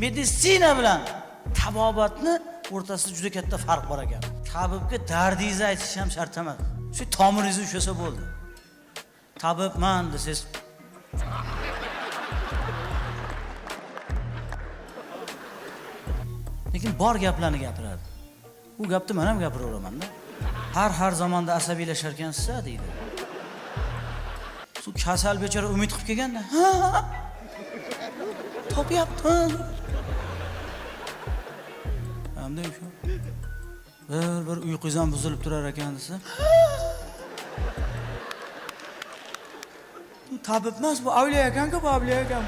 meditsina bilan tabobatni o'rtasida juda katta farq bor ekan. Tabibga dardingizni aytish ham shart emas. Shu tomiringizni ushlasa bo'ldi. Tabibman desiz. Lekin bor gaplarni gapiradi. Bu gapni men ham gapiraveraman-da. Har zamonda asabiylashar ekansiz deydi. Shu kasal bechora umid qilib kelganda, topyapman. Hamda shu bir uyquingiz ham buzilib turar ekan desa, bu tabib emas, bu avliyo ekan-ku, bu avliyo ekan.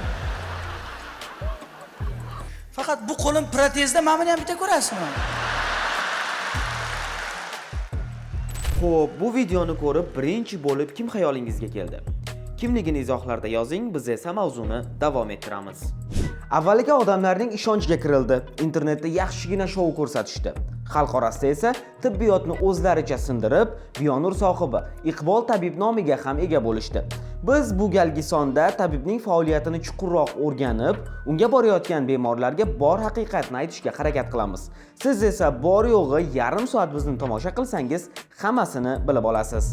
Faqat bu qo'lim protezda, mana buni ham bitta ko'rasizmi? Xo'p, bu videoni ko'rib birinchi bo'lib kim xayolingizga keldi? Kimligini izohlarda yozing, biz esa mavzuni davom ettiramiz. Avvaliga odamlarning ishonchiga kirildi. Internetda yaxshigina shou ko'rsatishdi. Xalq orasida esa tibbiyotni o'zlaricha sindirib, Bionur sohibi Iqbol tabib nomiga ham ega bo'lishdi. Biz bu galgi sonda tabibning faoliyatini chuqurroq o'rganib, unga borayotgan bemorlarga bor haqiqatni aytishga harakat qilamiz. Siz esa bor yo'g'i yarim soat bizni tomosha qilsangiz, hammasini bilib olasiz.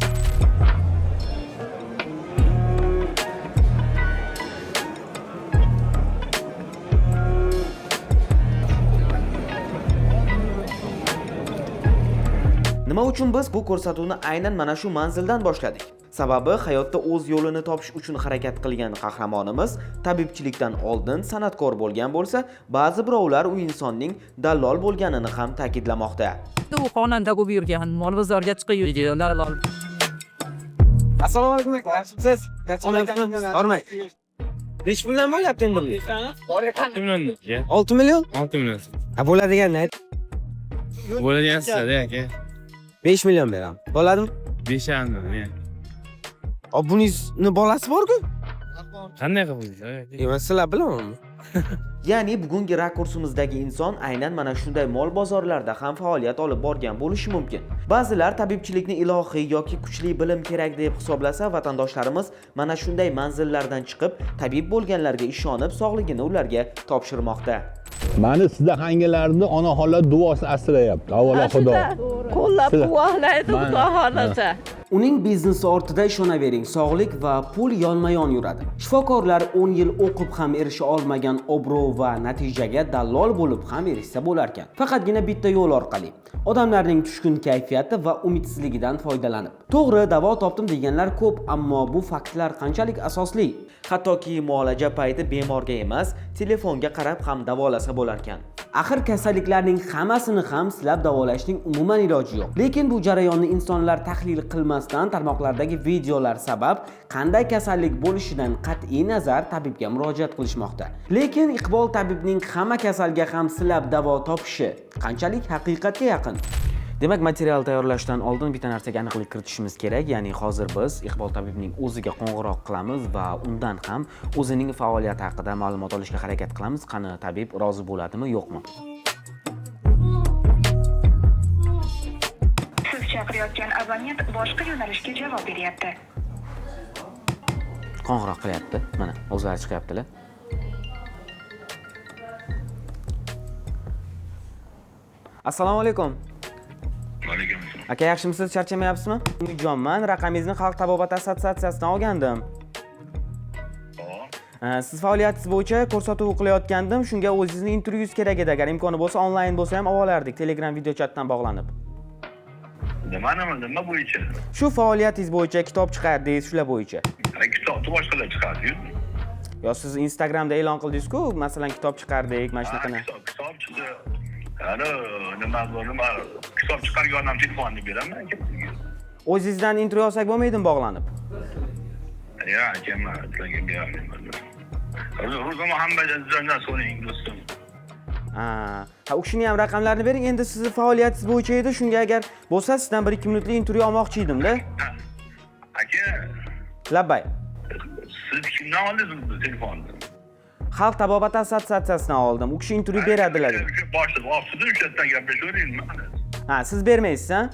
Nima uchun biz bu ko'rsatuvni aynan mana shu manzildan boshladik? Sababi hayotda o'z yo'lini topish uchun harakat qilgan qahramonimiz tabibchilikdan oldin san'atkor bo'lgan bo'lsa, ba'zi birovlar u insonning dallol bo'lganini ham ta'kidlamoqda. U xonanda bo'lib yurgan, mol bozorga chiqib videolar olib. Assalomu alaykum. Yaxshimisiz? Hormat. 5 million bo'lyapti endi bu. 6 million. 6 million? 6 million. Ha bo'ladigan ayt. Bo'ladigan sizda aka. 5 million beraman. Bo'ladimi? 5 million. Buning bolasi bor-ku? Qanday qilib? Men sizlar bilamanmi? Ya'ni bugungi rakursimizdagi inson aynan mana shunday mol bozorlarda ham faoliyat olib borgan bo'lishi mumkin. Ba'zilar tabibchilikni ilohiy yoki kuchli bilim kerak deb hisoblasa, vatandoshlarimiz mana shunday manzillardan chiqib, tabib bo'lganlarga ishonib, sog'ligini ularga topshirmoqda. Mani sizdahangilarni onaxonlar duosi asrayapti. Avvalo Xudo. Qo'llab-quvvatlaydi Xudo xolasa. Uning biznesi ortida ishonavering, sog'lik va pul yonma-yon yuradi. Shifokorlar 10 yil o'qib ham erisha olmagan obro' va natijaga dallol bo'lib ham erishsa bo'lar ekan. Faqatgina bitta yo'l orqali. Odamlarning tushkun kayfiyati va umidsizligidan foydalanib. To'g'ri, davo topdim deganlar ko'p, ammo bu faktlar qanchalik asosli? Hattoki muolaja payti bemorga emas, telefonga qarab ham davolasa bo'lar ekan. Axir kasalliklarning hammasini ham silab davolashning umuman iloji yo'q. Lekin bu jarayonni insonlar tahlil qilmasdan tarmoqlardagi videolar sabab qanday kasallik bo'lishidan qat'iy nazar tabibga murojaat qilishmoqda. Lekin Iqbol tabibning hamma kasalga ham silab davo topishi qanchalik haqiqatga yaqin? Demak, material tayyorlashdan oldin bitta narsaga aniqlik kiritishimiz kerak. Ya'ni hozir biz Iqbol tabibning o'ziga qo'ng'iroq qilamiz va undan ham o'zining faoliyati haqida ma'lumot olishga harakat qilamiz. Qani tabib rozi bo'ladimi, yo'qmi? Siz chaqirayotgan abonent boshqa yo'nalishga javob beryapti. Qo'ng'iroq qilyapti. Mana, o'zlari chiqyaptilar. Assalomu alaykum. Aka, yaxshimisiz? Charchamayapsizmi? Umidjonman, raqamingizni Xalq tabobat assotsiatsiyasidan olgandim. Siz faoliyatingiz bo'yicha ko'rsatuv qilayotgandim. Shunga o'zingizning intervyungiz kerak edi. Agar imkoni bo'lsa, onlayn bo'lsa ham olardik, Telegram video chatdan bog'lanib. Nima bo'yicha? Shu faoliyatingiz bo'yicha kitob chiqardingiz, shular bo'yicha. Kitobni boshqalar chiqardi-yu. Yo, siz Instagramda e'lon qildingiz-ku, masalan, kitob chiqardik, mana shunaqani. Kitob chiqdi. Nima kitob chiqargan odam telefonni beraman. O'zingizdan intervyu olsak bo'lmaydimi bog'lanib? Ya, akam, sizlarga beraman. Ro'za Muhammaddan so'rang do'stim. Ha, u kishini ham raqamlarini bering. Endi sizni faoliyatingiz bo'yicha edi, shunga agar bo'lsa sizdan 1-2 minutlik intervyu olmoqchi edim-da. Aka, Labbay. siz kimdan oldingiz telefonni? Xalq tabobat assotsiatsiyasidan oldim. U kishi intervyu beradilar. Boshliq ofisida o'shadan gaplashaveringmi? Ha, siz bermaysiz, ha?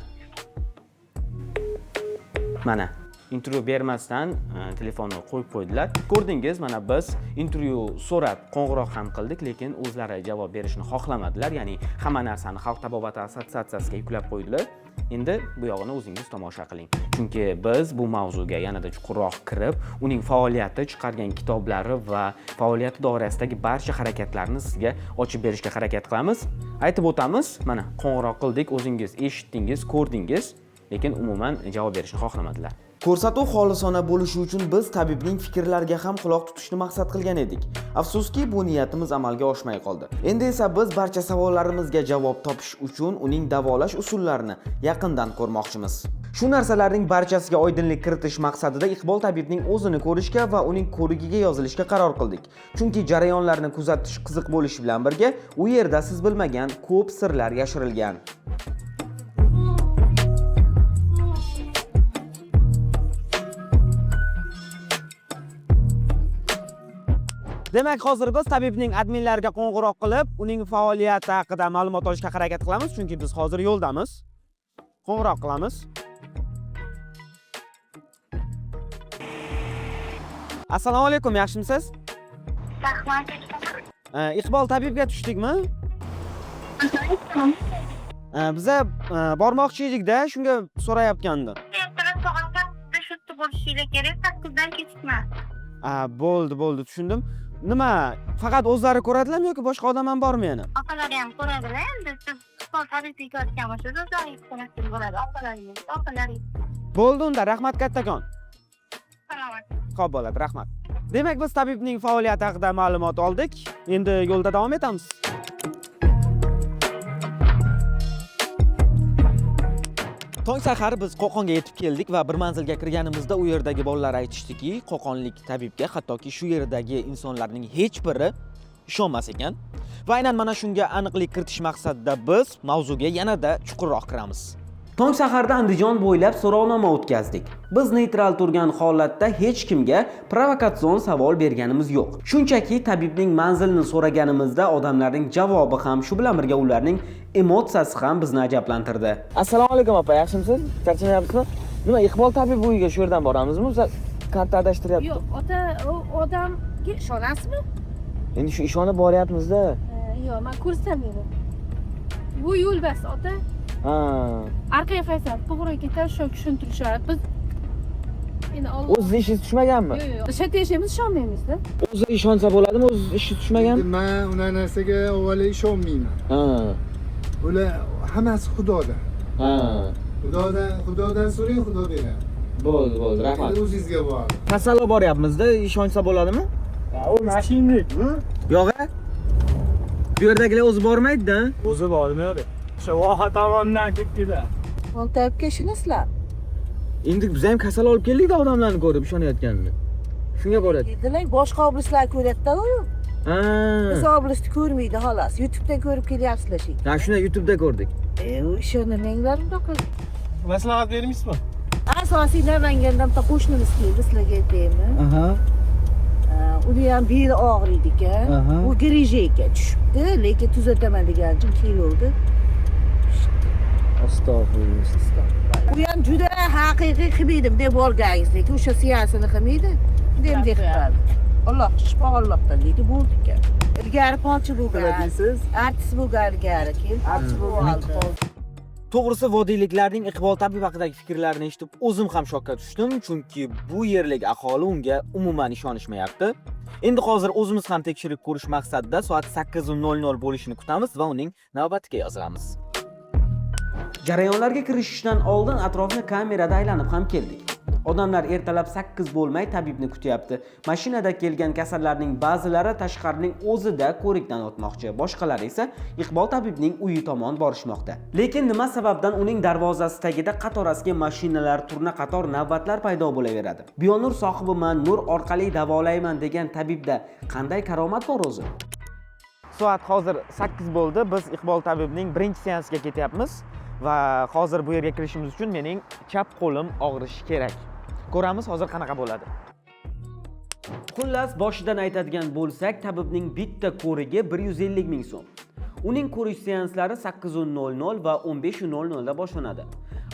Mana. intervyu bermasdan telefonni qo'yib qo'ydilar. Ko'rdingiz, mana biz intervyu so'rab qo'ng'iroq ham qildik, lekin o'zlari javob berishni xohlamadilar. Ya'ni hamma narsani Xalq tabobati assotsiatsiyasiga yuklab qo'ydilar. Endi bu yog'ini o'zingiz tomosha qiling. Chunki biz bu mavzuga yanada chuqurroq kirib, uning faoliyati, chiqargan kitoblari va faoliyati doirasidagi barcha harakatlarni sizga ochib berishga harakat qilamiz. Aytib o'tamiz, mana qo'ng'iroq qildik, o'zingiz eshitdingiz, ko'rdingiz, lekin umuman javob berishni xohlamadilar. Ko'rsatuv xolisona bo'lishi uchun biz tabibning fikrlariga ham quloq tutishni maqsad qilgan edik. Afsuski, bu niyatimiz amalga oshmay qoldi. Endi esa biz barcha savollarimizga javob topish uchun uning davolash usullarini yaqindan ko'rmoqchimiz. Shu narsalarning barchasiga oydinlik kiritish maqsadida Iqbol tabibning o'zini ko'rishga va uning ko'rigiga yozilishga qaror qildik. Chunki jarayonlarni kuzatish qiziq bo'lishi bilan birga, u yerda siz bilmagan ko'p sirlar yashirilgan. Demak, hozir biz tabibning adminlariga qo'ng'iroq qilib, uning faoliyati haqida ma'lumot olishga harakat qilamiz, chunki biz hozir yo'ldamiz. Qo'ng'iroq qilamiz. Assalomu alaykum, yaxshimisiz? Rahmat. Iqbol tabibga tushdikmi? Biza bormoqchi edik-da, shunga so'rayotgandi. Ertaga soat 8:00 bo'lishingiz kerak, 8dan kechikma. Bo'ldi, tushundim. Nima, faqat o'zlari ko'radilarmi yoki boshqa odam ham bormi yana? Opalari ham ko'radilar, endi siz sport xaridga o'tgan bo'lsangiz, o'zingiz ko'rasiz bo'ladi, opalaringiz. Bo'ldi unda, rahmat kattakon. Salomat. Xo'p bo'ladi, rahmat. Demak, biz tabibning faoliyati haqida ma'lumot oldik. Endi yo'lda davom etamiz. Tong sahar biz Qo'qonga yetib keldik va bir manzilga kirganimizda u yerdagi bolalar aytishdiki, qo'qonlik tabibga hattoki shu yerdagi insonlarning hech biri ishonmas ekan. Va aynan mana shunga aniqlik kiritish maqsadida biz mavzuga yanada chuqurroq kiramiz. Tong saharda Andijon bo'ylab so'rovnoma o'tkazdik. Biz neytral turgan holatda hech kimga provokatsion savol berganimiz yo'q. Shunchaki tabibning manzilini so'raganimizda odamlarning javobi ham, shu bilan birga ularning emotsiyasi ham bizni ajablantirdi. Assalomu alaykum opa, yaxshimisiz? Charchamayapsizmi? Nima, Iqbol tabib uyiga shu yerdan boramizmi? Biz karta adashtiryapti. Yo'q, ota, u odamga ishonasizmi? Endi shu ishonib boryapmiz-da. Yo'q, men ko'rsataman. Bu yo'lbars ota. Ha. Orqaga qaysar, to'g'ri ketar, shu tushuntirishadi. Biz endi O'zi ishi tushmaganmi? Yo'q, shat yashaymiz, ishonmaymiz-da. O'zi ishonsa bo'ladimi? O'zi ishi tushmaganmi? Men unaqa narsaga avvalo ishonmayman. Ha. Ular hammasi Xudoda. Ha. Xudodan so'rang, Xudo beradi. Bo'ldi, rahmat. Endi o'zingizga bog'liq. Kasalga boryapmiz-da, ishonsa bo'ladimi? U mashinnikmi? Yo'q-a? Bu yerdagilar o'zi bormaydi-da. O'zi bormaydi. O'sha voha tomonidan ketdilar. Oltabga ishonasizlar. Endi biz ham kasal olib keldik-da odamlarni ko'rib ishonayotganini. Shunga boradi. Dedilar, boshqa oblaslar ko'ryapti-ku. Ha. Biz oblasni ko'rmaydi xolos. YouTube'dan ko'rib kelyapsizlar shu. Ha, shuni YouTube'da ko'rdik. Ishonmanglar bunaqa. Maslahat bermaysizmi? Asosiy Namangandan qo'shnimiz keldi, sizlarga aytaymi? Aha. Uni ham beli og'riydi ekan. Aha. U grijeyga tushibdi, lekin tuzataman deganchim keluvdi. Astag'firullah. U ham juda haqiqiy qilmaydim deb olgangiz, lekin o'sha siyosini qilmaydi. Dem deb qiladi. Alloh shifo Allohdan deydi, bo'ldi ekan. Ilgari polchi bo'lgan. Artist bo'lgan ilgari, keyin artist bo'ldi. To'g'risi, vodiyliklarning Iqbol tabib haqidagi fikrlarini eshitib, o'zim ham shokka tushdim, chunki bu yerlik aholi unga umuman ishonishmayapti. Endi hozir o'zimiz ham tekshirib ko'rish maqsadida soat 8:00 bo'lishini kutamiz va uning navbatiga yozilamiz. Jarayonlarga kirishishdan oldin atrofni kamerada aylanib ham keldik. Odamlar ertalab 8 bo'lmay tabibni kutyapti. Mashinada kelgan kasallarning ba'zilari tashqarining o'zida ko'rikdan o'tmoqchi, boshqalari esa Iqbol tabibning uyi tomon borishmoqda. Lekin nima sababdan uning darvozasi tagida qatorasiga mashinalar, turna-qator navbatlar paydo bo'laveradi? Bionur sohibiman, nur orqali davolayman degan tabibda qanday karomat bor o'zi? Soat hozir 8 bo'ldi. Biz Iqbol tabibning birinchi seansiga ketyapmiz va hozir bu yerga kirishimiz uchun mening chap qo'lim og'rishi kerak. Ko'ramiz hozir qanaqa bo'ladi. Xullas, boshidan aytadigan bo'lsak, tabibning bitta ko'rigi 150 ming so'm. Uning ko'rish seanslari 8:00 va 15:00 da boshlanadi.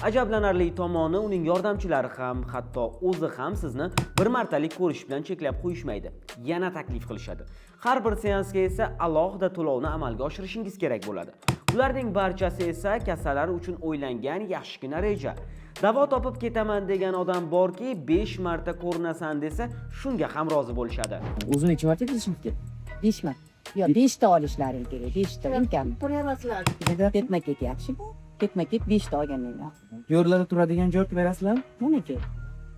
Ajablanarli tomoni, uning yordamchilari ham, hatto o'zi ham sizni bir martalik ko'rish bilan cheklab qo'yishmaydi. Yana taklif qilishadi. Har bir seansga esa alohida to'lovni amalga oshirishingiz kerak bo'ladi. Ularning barchasi esa kasallar uchun o'ylangan yaxshigina reja. Davo topib ketaman degan odam borki, 5 marta ko'rinasan desa, shunga ham rozi bo'lishadi. O'zim 2 marta kelishim kerak. 5 marta. Yo, 5 ta olishlaring kerak. 5 ta imkon. Qo'yamasizlar. Ketma-ket yaxshi. Ketma-ket 5 ta olganinglar. Yo'llarda turadigan joy berasizlarmi? Meniki.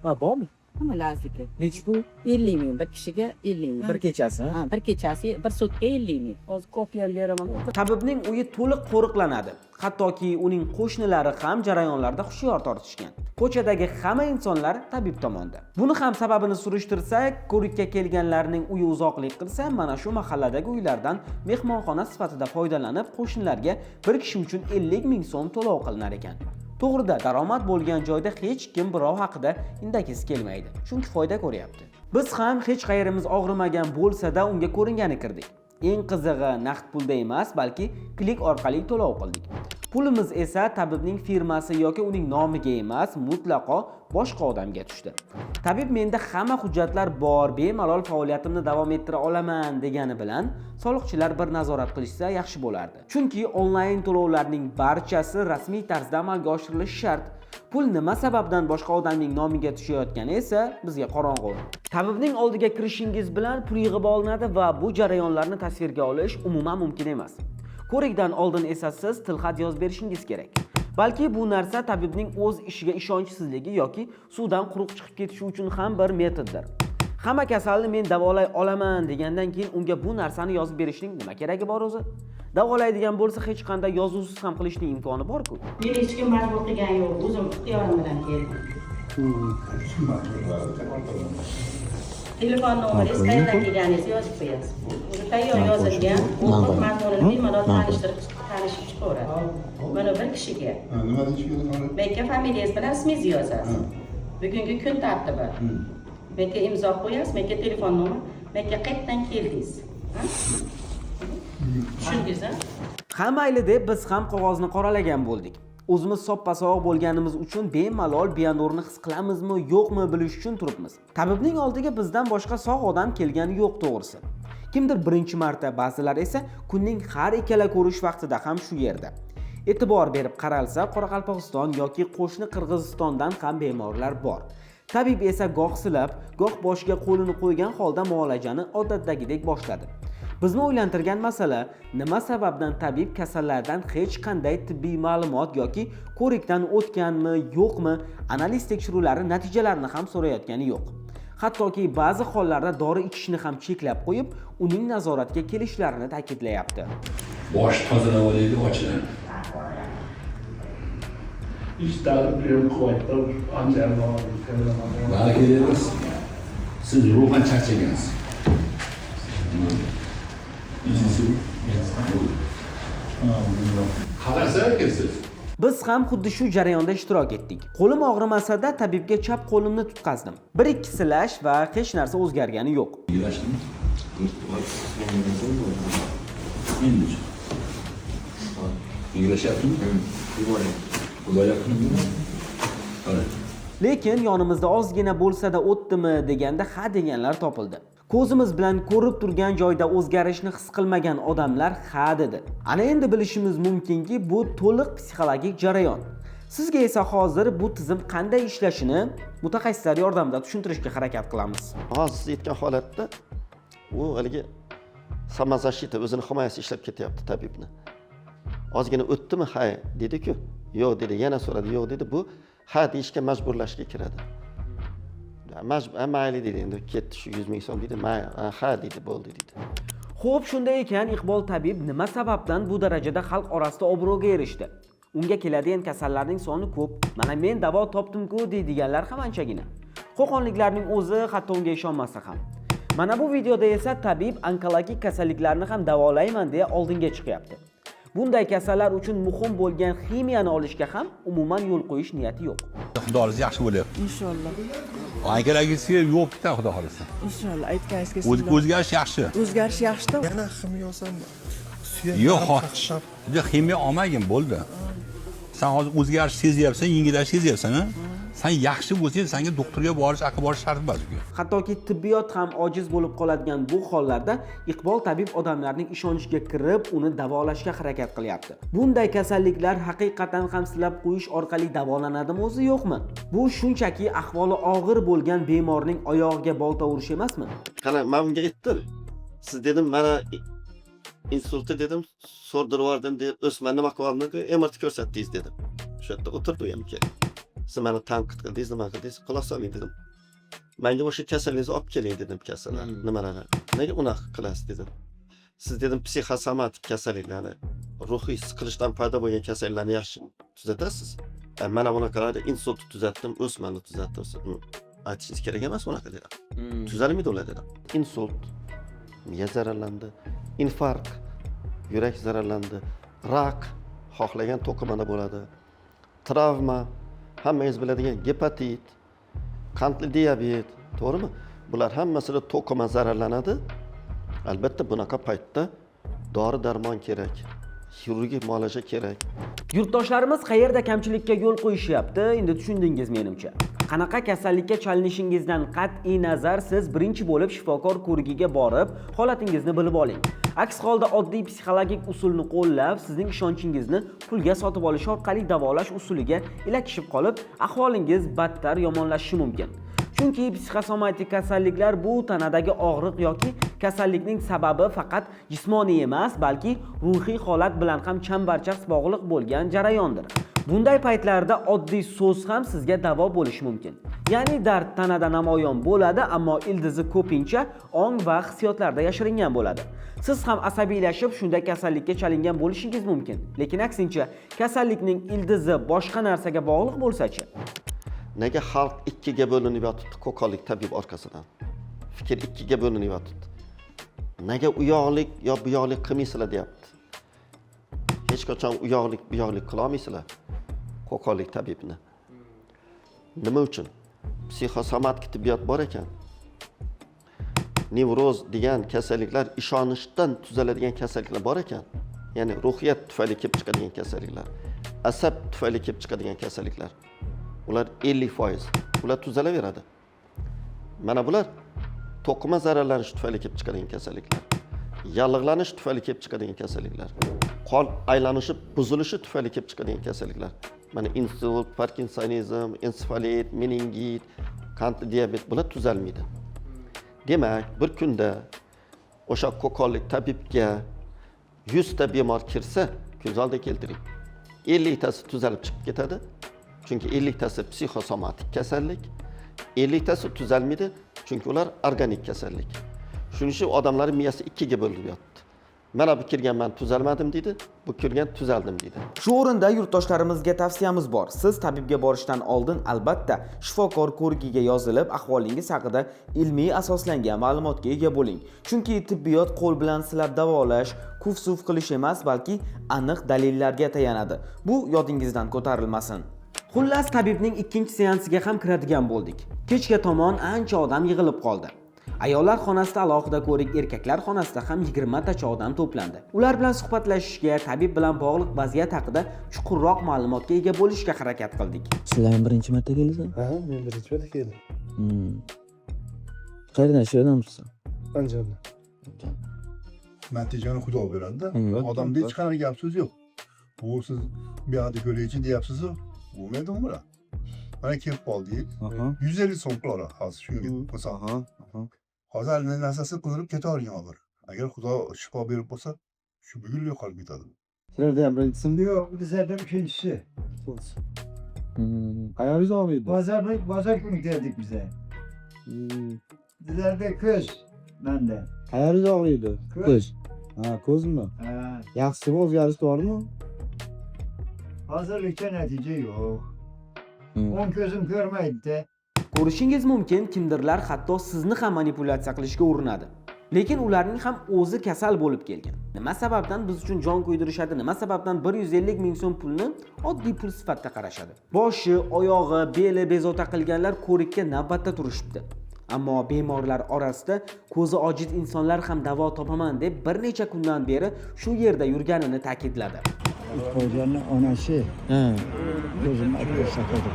Va bormi? Nima lazdiki? Nechi pul? 50 ming bir kishiga 50 ming. Bir kechasi. Ha, bir kechasi, bir sutka 50 ming. Hozir kopiyani beraman. Tabibning uyi to'liq qo'riqlanadi. Hattoki uning qo'shnilari ham jarayonlarda hushyor tortishgan. Ko'chadagi hamma insonlar tabib tomonda. Buni ham sababini surishtirsak, ko'rikka kelganlarning uyi uzoqlik qilsa, mana shu mahalladagi uylardan mehmonxona sifatida foydalanib, qo'shnilarga bir kishi uchun 50 ming so'm to'lov qilinar ekan. To'g'rida, daromad bo'lgan joyda hech kim birov haqida indagisi kelmaydi. Chunki foyda ko'ryapti. Biz ham hech qayrimiz og'rimagan bo'lsa-da unga ko'ringani kirdik. Eng qizig'i naqd pulda emas, balki klik orqali to'lov qildik. Pulimiz esa tabibning firmasi yoki uning nomiga emas, mutlaqo boshqa odamga tushdi. Tabib menda hamma hujjatlar bor, bemalol faoliyatimni davom ettira olaman degani bilan soliqchilar bir nazorat qilishsa yaxshi bo'lardi. Chunki onlayn to'lovlarning barchasi rasmiy tarzda amalga oshirilishi shart. Pul nima sababdan boshqa odamning nomiga tushayotgani esa bizga qorong'u. Tabibning oldiga kirishingiz bilan pul yig'ib olinadi va bu jarayonlarni tasvirga olish umuman mumkin emas. Ko'rikdan oldin esa siz tilxat yozib berishingiz kerak. Balki bu narsa tabibning o'z ishiga ishonchsizligi yoki suvdan quruq chiqib ketishi uchun ham bir metoddir. Hamma kasalni men davolay olaman degandan keyin unga bu narsani yozib berishning nima keragi bor o'zi? Davolaydigan bo'lsa hech qanday yozuvsiz ham qilishning imkoni bor-ku. Men hech kim majbur qilgan yo'q, o'zim ixtiyorim bilan keldim. Telefon nomeringiz qayerdan kelganingizni yozib qo'yasiz. O'zi tayyor yozilgan, o'qib mazmunini bemalol tanishib chiqaveradi. Mana bir kishiga. Nima deyishga Menga familiyangiz bilan ismingizni yozasiz. Bugungi kun tartibi. Menga imzo qo'yasiz, menga telefon nomer, menga qayerdan keldingiz. Tushundingizmi? Ha mayli deb biz ham qog'ozni qoralagan bo'ldik. O'zimiz soppa-sog'lom bo'lganimiz uchun bemalol Bionurni his qilamizmi, yo'qmi bilish uchun turibmiz. Tabibning oldiga bizdan boshqa sog' odam kelgani yo'q to'g'risi. Kimdir birinchi marta, ba'zilar esa kunning har ikkala ko'rish vaqtida ham shu yerda. E'tibor berib qaralsa, Qoraqalpog'iston yoki qo'shni Qirg'izistondan ham bemorlar bor. Tabib esa goh silab, goh boshiga qo'lini qo'ygan holda muolajani odatdagidek boshladi. Bizni o'ylantirgan masala, nima sababdan tabib kasallardan hech qanday tibbiy ma'lumot yoki ko'rikdan o'tganmi, yo'qmi, analiz tekshiruvlari natijalarini ham so'rayotgani yo'q. Hattoki ba'zi hollarda dori ichishni ham cheklab qo'yib, uning nazoratga kelishlarini ta'kidlayapti. Bosh tozalab olaylik, ochiladi. Balki deymiz, siz ruhan charchagansiz. Qarasa ekansiz. Biz ham xuddi shu jarayonda ishtirok etdik. Qo'lim og'rimasa-da tabibga chap qo'limni tutqazdim. 1-2 silash va hech narsa o'zgargani yo'q. Lekin yonimizda ozgina bo'lsa-da o'tdimi deganda ha deganlar topildi. Ko'zimiz bilan ko'rib turgan joyda o'zgarishni his qilmagan odamlar ha dedi. Ana endi bilishimiz mumkinki, bu to'liq psixologik jarayon. Sizga esa hozir bu tizim qanday ishlashini mutaxassislar yordamida tushuntirishga harakat qilamiz. Hozir siz aytgan holatda u haligi samazashita o'zini himoyasi ishlab ketyapti tabibni. Ozgina o'tdimi? Ha dedi-ku. Yo'q dedi, yana so'radi, yo'q dedi. Bu ha deyishga majburlashga kiradi. Mayli dedi, endi ketdi shu 100 ming so'm dedi. Ha dedi, bo'ldi dedi. Xo'p, shunday ekan Iqbol tabib nima sababdan bu darajada xalq orasida obro'ga erishdi? Unga keladigan kasallarning soni ko'p. Mana men davo topdim-ku deydiganlar ham anchagina. Qo'qonliklarning o'zi hatto unga ishonmasa ham. Mana bu videoda esa tabib onkologik kasalliklarni ham davolayman deya oldinga chiqyapti. Bunday kasallar uchun muhim bo'lgan ximiyani olishga ham umuman yo'l qo'yish niyati yo'q. Xudoingiz yaxshi bo'lyapti. Inshaalloh. Onkologisiga yo'q bitta xudo xolasa. Inshaalloh aytganingizga O'zgarish yaxshi. O'zgarish yaxshi-da. Yana ximyosam yo'q, ximiya olmagin bo'ldi. Sen hozir o'zgarish sezyapsan, yengillashish sezyapsan, ha? Sen yaxshi bo'lsang, senga doktorga borish, aql borish shart emas ku. Hattoki tibbiyot ham ojiz bo'lib qoladigan bu hollarda Iqbol tabib odamlarning ishonchiga kirib, uni davolashga harakat qilyapti. Bunday kasalliklar haqiqatan ham silab qo'yish orqali davolanadimi o'zi yo'qmi? Bu shunchaki ahvoli og'ir bo'lgan bemorning oyog'iga bolta urish emasmi? Qana, men unga aytdim. Siz dedim, mana insultni dedim, so'rdirib yubordim deb, o'sman nima qilyapman-ku, MRT ko'rsatdingiz dedim. Shu yerda o'tirdi u ham kelib. Siz meni tanqid qildingiz, nima qildingiz? Quloq soling dedim. Menga o'sha kasalligingizni olib keling dedim kasallar. Nimalarni? Nega unaqa qilasiz dedim. Siz dedim psixosomatik kasalliklarni, ruhiy siqilishdan paydo bo'lgan kasalliklarni yaxshi tuzatasiz. Mana bunaqalarni insultni tuzatdim, o'smanni tuzatdim. Aytishingiz kerak emas unaqa dedim. Tuzalmaydi ular dedim. Insult, miya zararlandi, infarkt, yurak zararlandi, rak, xohlagan to'qimada bo'ladi, travma, hammangiz biladigan gepatit, qandli diabet, to'g'rimi? Bular hammasida to'qima zararlanadi. Albatta bunaqa paytda dori-darmon kerak, xirurgik muolaja kerak. Yurtdoshlarimiz qayerda kamchilikka yo'l qo'yishyapti? Endi tushundingiz menimcha. Qanaqa kasallikka chalinishingizdan qat'iy nazar siz birinchi bo'lib shifokor ko'rigiga borib, holatingizni bilib oling. Aks holda oddiy psixologik usulni qo'llab, sizning ishonchingizni pulga sotib olish orqali davolash usuliga ilakishib qolib, ahvolingiz battar yomonlashishi mumkin. Chunki psixosomatik kasalliklar bu tanadagi og'riq yoki kasallikning sababi faqat jismoniy emas, balki ruhiy holat bilan ham chambarchas bog'liq bo'lgan jarayondir. Bunday paytlarda oddiy so'z ham sizga davo bo'lishi mumkin. Ya'ni dard tanada namoyon bo'ladi, ammo ildizi ko'pincha ong va hissiyotlarda yashiringan bo'ladi. Siz ham asabiylashib shunday kasallikka chalingan bo'lishingiz mumkin. Lekin aksincha, kasallikning ildizi boshqa narsaga bog'liq bo'lsa-chi? Nega xalq ikkiga bo'linib yotibdi qo'qonlik tabib orqasidan? Fikr ikkiga bo'linib yotibdi. Nega u yoqlik yo bu yoqlik qilmaysizlar deyapti. Hech qachon u yoqlik bu yoqlik qila olmaysizlar. Qo'qonlik tabibni. Nima uchun? Psixosomatik tibbiyot bor ekan. Nevroz degan kasalliklar ishonishdan tuzaladigan kasalliklar bor ekan. Ya'ni ruhiyat tufayli kelib chiqadigan kasalliklar, asab tufayli kelib chiqadigan kasalliklar. Ular 50%. Ular tuzalaveradi. Mana bular to'qima zararlanish tufayli kelib chiqadigan kasalliklar. Yallig'lanish tufayli kelib chiqadigan kasalliklar. Qon aylanishi buzilishi tufayli kelib chiqadigan kasalliklar. Mana insult, parkinsonizm, ensefalit, meningit, qandli diabet bular tuzalmaydi. Demak, bir kunda o'sha qo'qonlik tabibga 100 ta bemor kirsa, ko'z oldiga keltiring. 50 tasi tuzalib chiqib ketadi. Chunki 50 tasi psixosomatik kasallik, 50 tasi tuzalmaydi, chunki ular organik kasallik. Shuning uchun odamlarning miyasi ikkiga bo'linib yotdi. Mana bu kirgan men tuzalmadim deydi, bu kirgan tuzaldim deydi. Shu o'rinda yurtdoshlarimizga tavsiyamiz bor. Siz tabibga borishdan oldin albatta shifokor ko'rigiga yozilib, ahvolingiz haqida ilmiy asoslangan ma'lumotga ega bo'ling. Chunki tibbiyot qo'l bilan silab davolash, kuf-suf qilish emas, balki aniq dalillarga tayanadi. Bu yodingizdan ko'tarilmasin. Xullas, tabibning ikkinchi seansiga ham kiradigan bo'ldik. Kechga tomon ancha odam yig'ilib qoldi. Ayollar xonasida alohida ko'rik, erkaklar xonasida ham 20 tacha odam to'plandi. Ular bilan suhbatlashishga, tabib bilan bog'liq vaziyat haqida chuqurroq ma'lumotga ega bo'lishga harakat qildik. Sizlar birinchi marta keldingizmi? Ha, men birinchi marta keldim. Qayerdan ishlayapsiz? Andijonda. Natijani Xudo beradi-da. Odamda hech qanaqa gap so'z yo'q. Bu siz bu yoqda ko'raychi deyapsiz-ku. Bo'lmaydimi bular? Mana kelib qoldik. 150 so'm qiladi hozir shunga bo'lsa. Hozir narsasi qilib ketavergan hozir. Agar Xudo shifo berib bo'lsa, shu bugun yo'qolib ketadi. Sizlarda ham birinchisi yo'q, bizlarda ikkinchisi. Qayeringiz og'riydi? Bozor kuni keldik biza. Sizlarda ko'z menda. Qayeringiz og'riydi? Ko'z. Ha, ko'zmi? Ha, Yaxshimi, o'zgarish bormi? hozirgacha natija yo'q. O'ng ko'zim ko'rmaydi-da. Ko'rishingiz mumkin, kimdirlar hatto sizni ham manipulyatsiya qilishga urinadi. Lekin ularning ham o'zi kasal bo'lib kelgan. Nima sababdan biz uchun jon kuydirishadi? Nima sababdan 150 ming so'm pulni oddiy pul sifatida qarashadi? Boshi, oyog'i, beli bezovta qilganlar ko'rikka navbatda turishibdi. Ammo bemorlar orasida ko'zi ojiz insonlar ham davo topaman deb bir necha kundan beri shu yerda yurganini ta'kidladi. Xo'jani onasi Ha. ko'zimni operatsiya qildi.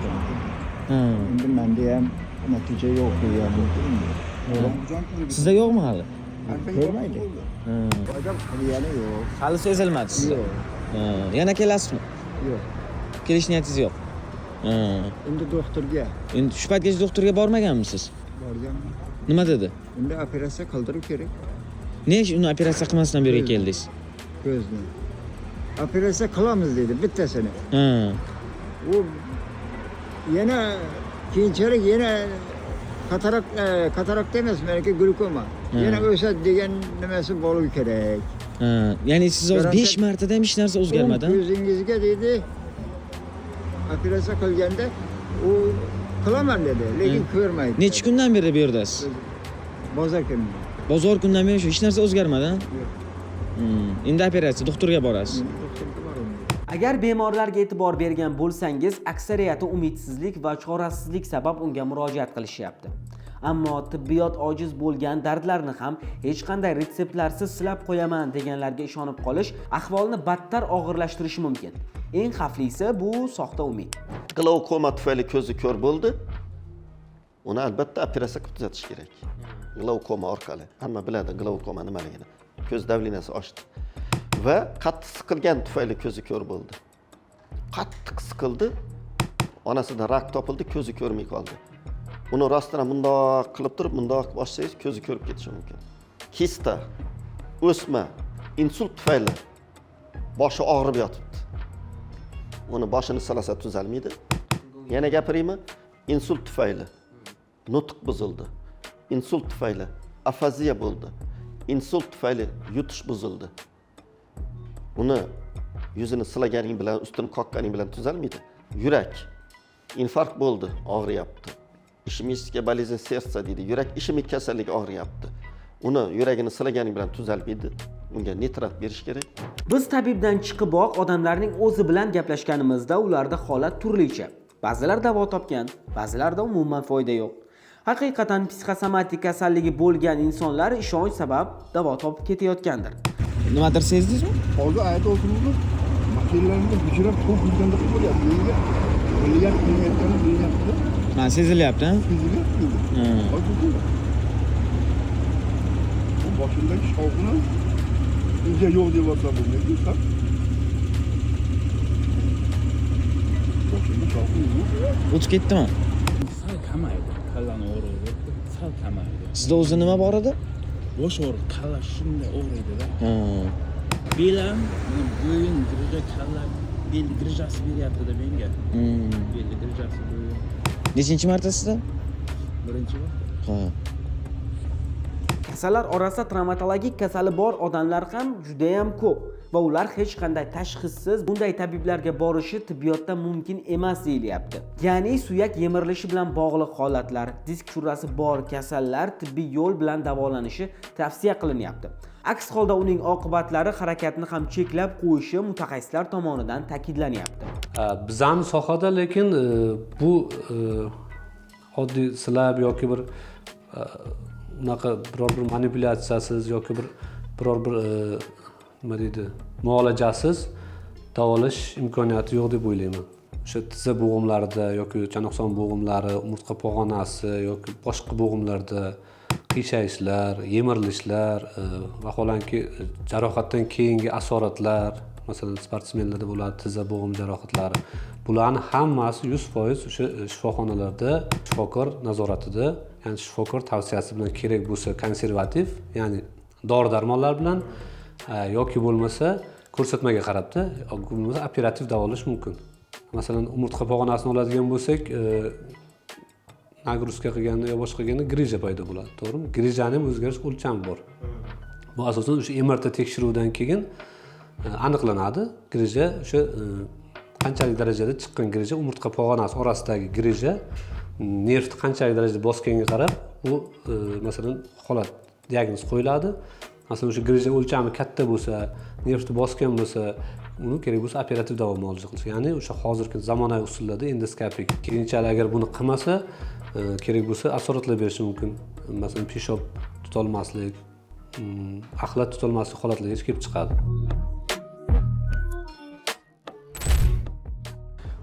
Ha. Endi menda ham natija yo'q deyapti. Sizda yo'qmi hali? Ko'rmaydi. Ha. Qilgani yo'q. Hali sezilmadi sizda. Yo'q. Ha. Yana kelasizmi? Yo'q. Kelish niyatingiz yo'q. Ha. Endi doktorga Endi shu paytgacha doktorga bormaganmisiz? borganman. Nima dedi? Endi operatsiya qildirib kerak Ne ish uni operatsiya qilmasdan bu yerga keldingiz? ko'zni. Operatsiya qilamiz dedi bittasini. Ha. U yana keyinchalik yana katarakt emas, meniki glukoma. Yana o'sadi degan nimasi bo'lishi kerak. Ha. Ya'ni siz hozir 5 martada ham hech narsa o'zgarmadi? Ko'zingizga dedi operatsiya qilganda u qilaman dedi, lekin ko'rmaydi. Necha kundan beri bu yerdasiz? Bozor kuni. Bozor kundan beri shu hech narsa o'zgarmadi, ha? Endi operatsiya, doktorga borasiz. Doktorga boraman. Agar bemorlarga e'tibor bergan bo'lsangiz, aksariyati umidsizlik va chorasizlik sabab unga murojaat qilishyapti. Ammo tibbiyot ojiz bo'lgan dardlarni ham hech qanday retseptlarsiz silab qo'yaman deganlarga ishonib qolish ahvolni battar og'irlashtirishi mumkin. Eng xavflisi bu soxta umid. Glaukoma tufayli ko'zi ko'r bo'ldi. Uni albatta operatsiya qilib tuzatish kerak. Glaukoma orqali. Hamma biladi glaukoma nimaligini. Ko'z davlinasi oshdi. Va qattiq siqilgan tufayli ko'zi ko'r bo'ldi. Qattiq siqildi. Onasida rak topildi, ko'zi ko'rmay qoldi. Uni rostdan bundoq qilib turib, bundoq qilib ochsangiz ko'zi ko'rib ketishi mumkin. Kista, o'sma, insult tufayli boshi og'rib yotibdi. Uni boshini silasa tuzalmaydi. Yana gapiraymi? Insult tufayli nutq buzildi. Insult tufayli afaziya bo'ldi. Insult tufayli yutish buzildi. Uni yuzini silaganing bilan, ustini qoqqaning bilan tuzalmaydi. Yurak infarkt bo'ldi, og'riyapti. Ishemическая болезнь сердца deydi. Yurak ishemik kasalligi og'riyapti. Uni yuragini silaganing bilan tuzalmaydi. Unga nitrat berish kerak. Biz tabibdan chiqiboq odamlarning o'zi bilan gaplashganimizda ularda holat turlicha. Ba'zilar davo topgan, ba'zilarda umuman foyda yo'q. Haqiqatan psixosomatik kasalligi bo'lgan insonlar ishonch sabab davo topib ketayotgandir. Nimadir sezdingizmi? Hozir ayt o'tiribmiz. Mashinalarni hujrab to'p yurganda bo'lyapti. Menga milliard qilayotgani bilyapti. Ha, sezilyapti, ha? Sezilyapti. Hozir bu boshimdagi shovqini unga yo'q deb o'tirdim. Nega? Boshimda shovqin yo'q. O'tib ketdimi? Sal kamaydi. Kallani o'g'riydi. Sal kamaydi. Sizda o'zi nima bor edi? Bosh og'riq, kalla shunday o'g'riydi-da. Ha. Belam, bo'yin, grija, kalla, bel grijasi beryapti-da menga. Bel grijasi bo'yin. Nechinchi marta sizda? Birinchi bor. Ha. Kasallar orasida travmatologik kasali bor odamlar ham juda ham ko'p va ular hech qanday tashxissiz bunday tabiblarga borishi tibbiyotda mumkin emas deyilyapti. Ya'ni suyak yemirilishi bilan bog'liq holatlar, disk churrasi bor kasallar tibbiy yo'l bilan davolanishi tavsiya qilinyapti. Aks holda uning oqibatlari harakatni ham cheklab qo'yishi mutaxassislar tomonidan ta'kidlanyapti. Bizning sohada lekin bu oddiy silab yoki bir unaqa biror bir manipulyatsiyasiz yoki biror bir nima deydi, muolajasiz davolash imkoniyati yo'q deb o'ylayman. O'sha tizza bo'g'imlarida yoki chanoqson bo'g'imlari, umurtqa pog'onasi yoki boshqa bo'g'imlarda qiyshayishlar, yemirilishlar, vaholanki jarohatdan keyingi asoratlar, masalan sportsmenlarda bo'ladi tizza bo'g'im jarohatlari. Bularning hammasi 100% o'sha shifoxonalarda shifokor nazoratida, ya'ni shifokor tavsiyasi bilan kerak bo'lsa konservativ, ya'ni dori-darmonlar bilan yoki bo'lmasa ko'rsatmaga qarabda, yoki bo'lmasa operativ davolash mumkin. Masalan, umurtqa pog'onasini oladigan bo'lsak, nagruzka qilganda yo boshqa qilganda grija paydo bo'ladi, to'g'rimi? Grijaning ham o'zgarish o'lchami bor. Bu asosan o'sha MRT tekshiruvdan keyin aniqlanadi. Grija o'sha qanchalik darajada chiqqan grija, umurtqa pog'onasi orasidagi grija nervni qanchalik darajada bosganiga qarab, bu masalan holat diagnoz qo'yiladi. Masalan, o'sha grija o'lchami katta bo'lsa, nervni bosgan bo'lsa, uni kerak bo'lsa operativ davo muolaja qilish. Ya'ni o'sha hozirgi zamonaviy usullarda endoskopik. Keyinchalik agar buni qilmasa, kerak bo'lsa asoratlar berishi mumkin. Masalan, peshob tutolmaslik, axlat tutolmaslik holatlarga kelib chiqadi.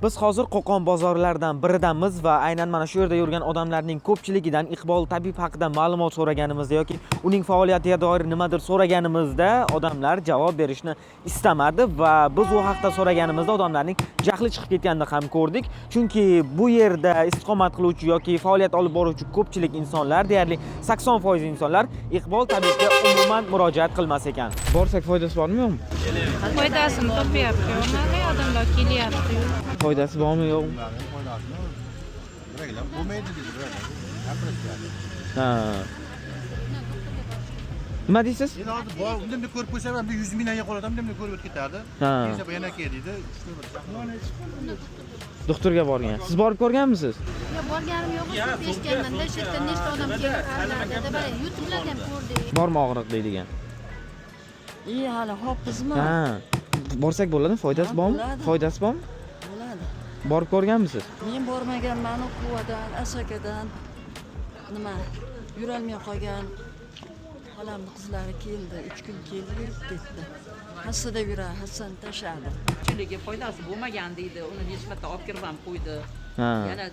Biz hozir Qo'qon bozorlaridan biridamiz va aynan mana shu yerda yurgan odamlarning ko'pchiligidan Iqbol tabib haqida ma'lumot so'raganimizda yoki uning faoliyatiga doir nimadir so'raganimizda odamlar javob berishni istamadi va biz u haqida so'raganimizda odamlarning jahli chiqib ketganini ham ko'rdik. Chunki bu yerda istiqomat qiluvchi yoki faoliyat olib boruvchi ko'pchilik insonlar, deyarli 80% insonlar Iqbol tabibga umuman murojaat qilmas ekan. Borsak foydasi bormi yo'qmi? Foydasini topyapti. Mana odamlar kelyapti. Foydasi bormi yo'qmi? Ha. Nima deysiz? Endi hozir bor, undimni ko'rib qo'ysam ham 100 mingdan yo'qoladi, undimni ko'rib o'tib ketardi. Ha. Keyin yana kel deydi. Doktorga borgan. Siz borib ko'rganmisiz? Yo'q, borganim yo'q. Siz eshitganman-da, shu yerda nechta odam kelib qaralardi. Mana YouTube'larda ham ko'rdik. Bormi og'riq deydigan? Hali hopizmi? Ha. Borsak bo'ladimi? Foydasi bormi? Foydasi bormi? Bo'ladi. Borib ko'rganmisiz? Men bormaganman, Quvadan, Asakadan nima yurolmay qolgan. Xolamning qizlari keldi, 3 kun keldi, yurib ketdi. Hassada yura, hassani tashladi. Ko'pchiligi foydasi bo'lmagan deydi. Uni necha marta olib kirib ham qo'ydi. Ha. Yana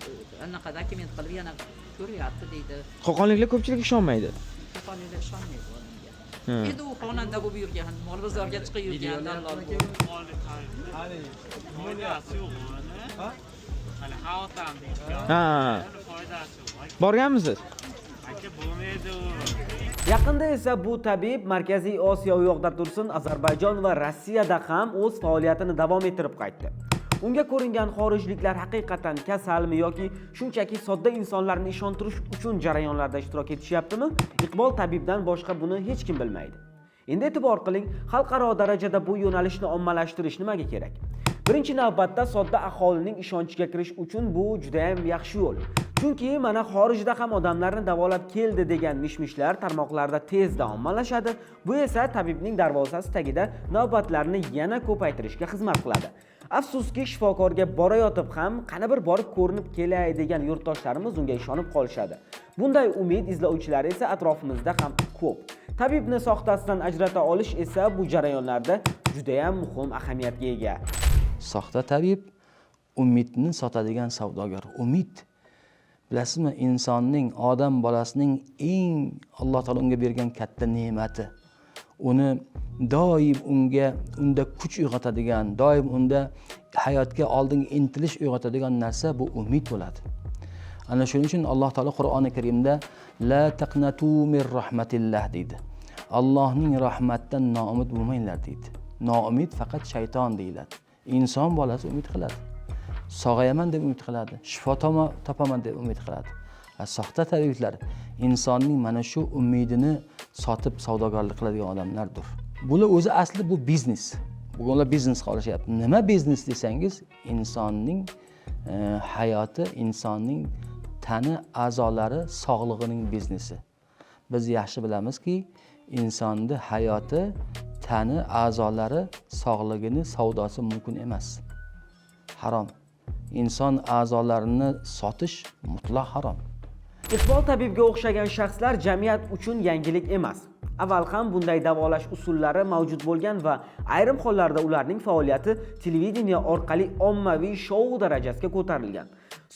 anaqa dokument qilib yana ko'ryapti deydi. Qo'qonliklar ko'pchilik ishonmaydi. Qo'qonliklar ishonmaydi bunga. Ha. Endi u xonanda bo'lib yurgan, mol bozorga chiqib yurgan dallol bo'lib. Ha. Borganmisiz? Yaqinda esa bu tabib Markaziy Osiyo u yoqda tursin, Ozarbayjon va Rossiyada ham o'z faoliyatini davom ettirib qaytdi. Unga ko'ringan xorijliklar haqiqatan kasalmi yoki shunchaki sodda insonlarni ishontirish uchun jarayonlarda ishtirok etishyaptimi? Iqbol tabibdan boshqa buni hech kim bilmaydi. Endi e'tibor qiling, xalqaro darajada bu yo'nalishni ommalashtirish nimaga kerak? Birinchi navbatda sodda aholining ishonchiga kirish uchun bu juda ham yaxshi yo'l. Chunki mana xorijda ham odamlarni davolab keldi degan mishmishlar tarmoqlarda tezda ommalashadi. Bu esa tabibning darvozasi tagida navbatlarni yana ko'paytirishga xizmat qiladi. Afsuski, shifokorga borayotib ham qani bir borib ko'rinib kelay degan yurtdoshlarimiz unga ishonib qolishadi. Bunday umid izlovchilar esa atrofimizda ham ko'p. Tabibni soxtasidan ajrata olish esa bu jarayonlarda juda ham muhim ahamiyatga ega. Soxta tabib umidni sotadigan savdogar. Umid, bilasizmi, insonning, odam bolasining eng Alloh taolo unga bergan katta ne'mati. Uni doim unda kuch uyg'otadigan, doim unda hayotga oldinga intilish uyg'otadigan narsa bu umid bo'ladi. Ana shuning uchun Alloh taolo Qur'oni Karimda la taqnatu min rahmatillah deydi. Allohning rahmatidan noumid bo'lmanglar deydi. Noumid faqat shayton deyiladi. Inson bolasi umid qiladi. Sog'ayaman deb umid qiladi. Shifo topaman deb umid qiladi. Soxta tabiblar insonning mana shu umidini sotib savdogarlik qiladigan odamlardir. Bular o'zi asli bu biznes. Bugunlar biznesga olishyapti. Nima biznes desangiz, insonning hayoti, insonning tani a'zolari sog'lig'ining biznesi. Biz yaxshi bilamizki, insonning hayoti, tani a'zolari sog'ligini savdosi mumkin emas. Harom. Inson a'zolarini sotish mutlaq harom. Iqbol tabibga o'xshagan shaxslar jamiyat uchun yangilik emas. Avval ham bunday davolash usullari mavjud bo'lgan va ayrim hollarda ularning faoliyati televideniya orqali ommaviy shou darajasiga ko'tarilgan.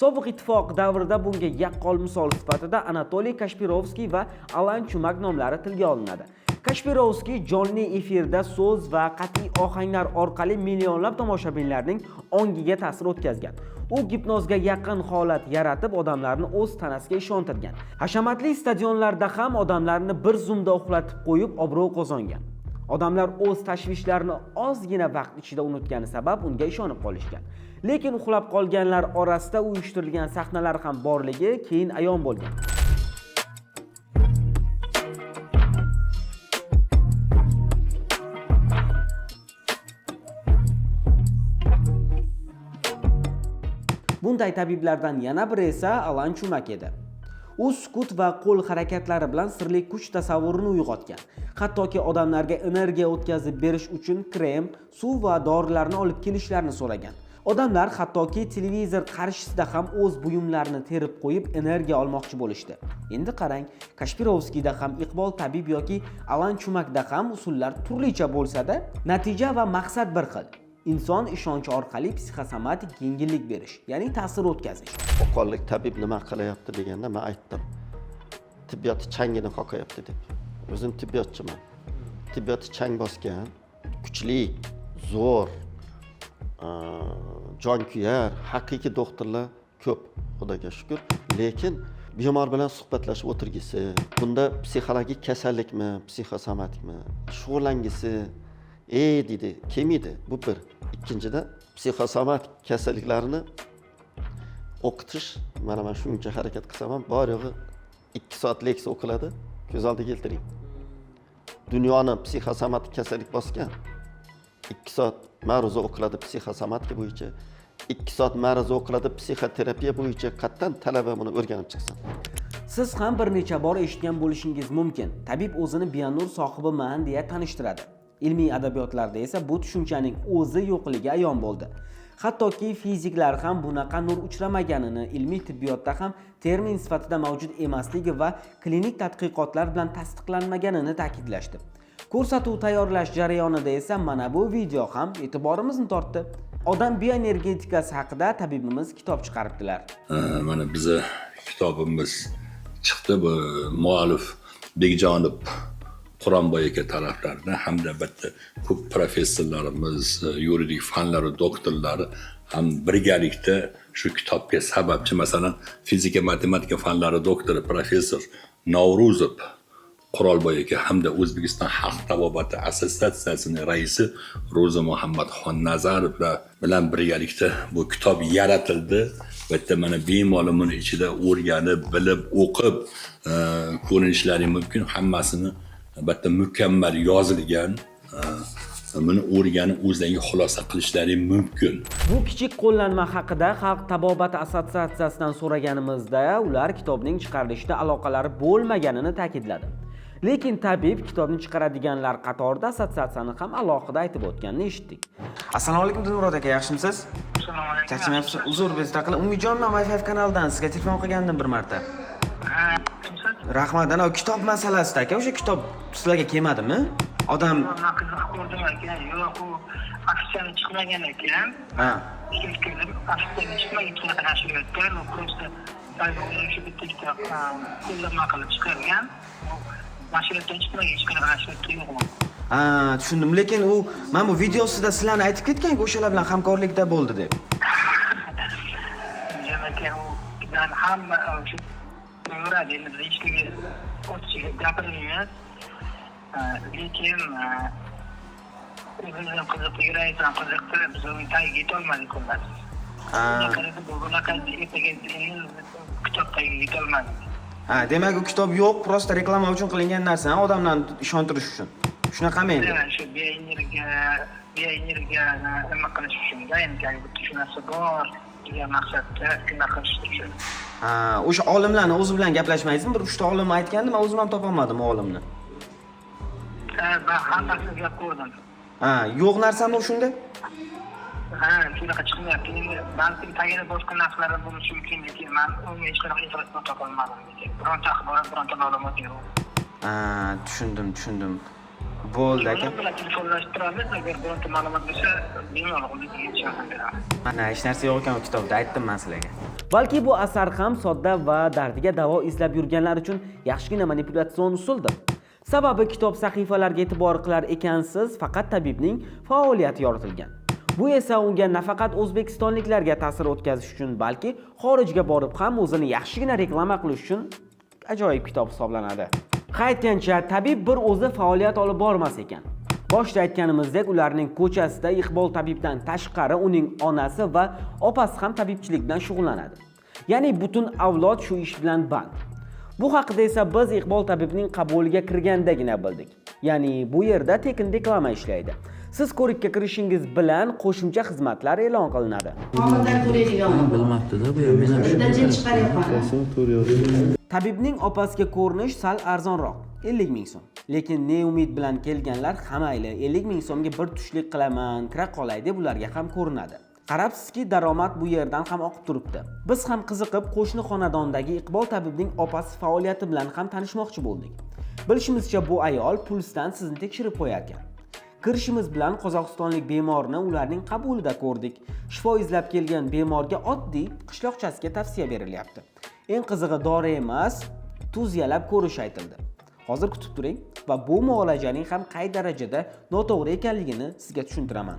Sobiq ittifoq davrida bunga yaqqol misol sifatida Anatoliy Kashpirovskiy va Alan Chumak nomlari tilga olinadi. Kashpirovskiy jonli efirda so'z va qat'iy ohanglar orqali millionlab tomoshabinlarning ongiga ta'sir o'tkazgan. U gipnozga yaqin holat yaratib, odamlarni o'z tanasiga ishontirgan. Hashamatli stadionlarda ham odamlarni bir zumda uxlatib qo'yib, obro' qozongan. Odamlar o'z tashvishlarini ozgina vaqt ichida unutgani sabab unga ishonib qolishgan. Lekin uxlab qolganlar orasida uyushtirilgan sahnalar ham borligi keyin ayon bo'lgan. Bunday tabiblardan yana biri esa Alan Chumak edi. U sukut va qo'l harakatlari bilan sirli kuch tasavvurini uyg'otgan. Hattoki odamlarga energiya o'tkazib berish uchun krem, suv va dorilarni olib kelishlarini so'ragan. Odamlar hattoki televizor qarshisida ham o'z buyumlarini terib qo'yib energiya olmoqchi bo'lishdi. Endi qarang, Kashpirovskiyda ham, Iqbol tabib yoki Alan Chumakda ham usullar turlicha bo'lsa-da, natija va maqsad bir xil. inson ishonchi orqali psixosomatik yengillik berish, ya'ni ta'sir o'tkazish. Qo'qonlik tabib nima qilyapti deganda men aytdim. Tibbiyot changini qoqayapti deb. O'zim tibbiyotchiman. Tibbiyoti chang bosgan, kuchli, zo'r, jonkuyar, haqiqiy doktorlar ko'p, Xudoga shukr. Lekin bemor bilan suhbatlashib o'tirgisi, bunda psixologik kasallikmi, psixosomatikmi, shug'ullangisi, deydi, kelmaydi. Bu bir. Ikkinchidan, psixosomatik kasalliklarini o'qitish, mana men shuncha harakat qilsam ham, borig'i 2 soat leksiya o'qiladi. Ko'z oldiga keltiring. Dunyoni psixosomatik kasallik bosgan. 2 soat ma'ruza o'qiladi psixosomatika bo'yicha. 2 soat ma'ruza o'qiladi psixoterapiya bo'yicha. Qattan talaba buni o'rganib chiqsin. Siz ham bir necha bor eshitgan bo'lishingiz mumkin. Tabib o'zini Biyanur sohibiman deya tanishtiradi. Ilmiy adabiyotlarda esa bu tushunchaning o'zi yo'qligi ayon bo'ldi. Hattoki fiziklar ham bunaqa nur uchramaganini, ilmiy tibbiyotda ham termin sifatida mavjud emasligi va klinik tadqiqotlar bilan tasdiqlanmaganini ta'kidlashdi. Ko'rsatuv tayyorlash jarayonida esa mana bu video ham e'tiborimizni tortdi. Odam bioenergetikasi haqida tabibimiz kitob chiqaribdilar. Mana bizni kitobimiz chiqdi, bu muallif Bekjonov Quronboy aka taraflaridan hamda bitta ko'p professorlarimiz, yuridik fanlari doktorlari ham birgalikda shu kitobga sababchi. Masalan, fizika matematika fanlari doktori professor Navruzov Qurolboy aka hamda O'zbekiston Xalq tabobati assotsiatsiyasining raisi Ro'za Muhammadxon Nazarovlar bilan birgalikda bu kitob yaratildi. Bitta mana bemalum ichida o'rganib, bilib, o'qib ko'rinishlari mumkin. Hammasini albatta mukammal yozilgan, buni o'rganib o'zlariga xulosa qilishlari mumkin. Bu kichik qo'llanma haqida Xalq tabobati assotsiatsiyasidan so'raganimizda ular kitobning chiqarilishida aloqalari bo'lmaganini ta'kidladi. Lekin tabib kitobni chiqaradiganlar qatorida assotsiatsiyani ham alohida aytib o'tganini eshitdik. Assalomu alaykum Dilmurod aka, yaxshimisiz? Assalomu alaykum. Charchamayapsiz? Uzr, bezda qilib Umidjon Wi-Fi kanalidan sizga telefon qilgandim bir marta. Rahmat, ana kitob masalasida aka, o'sha kitob sizlarga kelmadimi? Odam qiziqib ko'rdim aka. Yo'q, u aksiyaga chiqmagan ekan. Ha. Kelib, aksiyaga chiqmagan kitob nashr etgan, u просто shu bitta kitob qo'llanma qilib chiqargan. Nashriyatdan chiqmagan hech qanaqa nashriyatda yo'q. Ha, tushundim. Lekin u mana bu videosida sizlarni aytib ketgan-ku, o'shalar bilan hamkorlikda bo'ldi deb. Demak, u hamma shu ko'radi, endi biz hech kimga o'tishga gapirmaymiz. Lekin o'zimiz ham qiziqdi, yuragimiz ham qiziqdi, biz uni tagiga yetolmadik xullas. Bunaqa ertaga kitob tagiga yetolmadik. Ha, demak u kitob yo'q, prosta reklama uchun qilingan narsa, odamlarni ishontirish uchun. Shunaqami endi? Shu bioenergiya nima qilish uchun-da, endi shu narsa bor degan maqsadda shunday qilish uchun. Ha, o'sha olimlarni o'zi bilan gaplashmaysizmi? Bir 3 ta olim aytgandi, men o'zim ham topolmadim o olimni. Ben hammasini gap ko'rdim. Ha, yo'q narsami shunda? Ha, shunaqa chiqmayapti. Endi balki tagida boshqa narsalar bo'lishi mumkin, lekin men unga hech qanaqa informatsiya topolmadim. Bironta axborot, bironta ma'lumot yo'q. Ha, tushundim. Bo'ldi aka. Bilan telefonlashtiramiz, agar bironta ma'lumot bo'lsa, bemalol bizga yetishib beraman. Mana hech narsa yo'q ekan kitobda, aytdim men sizlarga. Balki bu asar ham sodda va dardiga davo izlab yurganlar uchun yaxshigina manipulятsion usuldir. Sababi kitob sahifalariga e'tibor qilar ekansiz, faqat tabibning faoliyati yoritilgan. Bu esa unga nafaqat o'zbekistonliklarga ta'sir o'tkazish uchun, balki xorijga borib ham o'zini yaxshigina reklama qilish uchun ajoyib kitob hisoblanadi. Qaytgancha tabib bir o'zi faoliyat olib bormas ekan. Boshda aytganimizdek, ularning ko'chasida Iqbol tabibdan tashqari uning onasi va opasi ham tabibchilik bilan shug'ullanadi. Ya'ni butun avlod shu ish bilan band. Bu haqida esa biz Iqbol tabibning qabuliga kirgandagina bildik. Ya'ni bu yerda tekin reklama ishlaydi. Siz ko'rikka kirishingiz bilan qo'shimcha xizmatlar e'lon qilinadi. Bilmabdi-da, bu men ham Tabibning opasiga ko'rinish sal arzonroq, 50 ming so'm. Lekin ne umid bilan kelganlar hamayli 50 ming so'mga bir tushlik qilaman, kira qolay deb ularga ham ko'rinadi. Qarabsizki, daromad bu yerdan ham oqib turibdi. Biz ham qiziqib qo'shni xonadondagi Iqbol tabibning opasi faoliyati bilan ham tanishmoqchi bo'ldik. Bilishimizcha bu ayol pulsdan sizni tekshirib qo'yar ekan. Kirishimiz bilan qozog'istonlik bemorni ularning qabulida ko'rdik. Shifo izlab kelgan bemorga oddiy qishloqchasiga tavsiya berilyapti. Eng qizig'i dori emas, tuz yalab ko'rish aytildi. Hozir kutib turing va bu muolajaning ham qay darajada noto'g'ri ekanligini sizga tushuntiraman.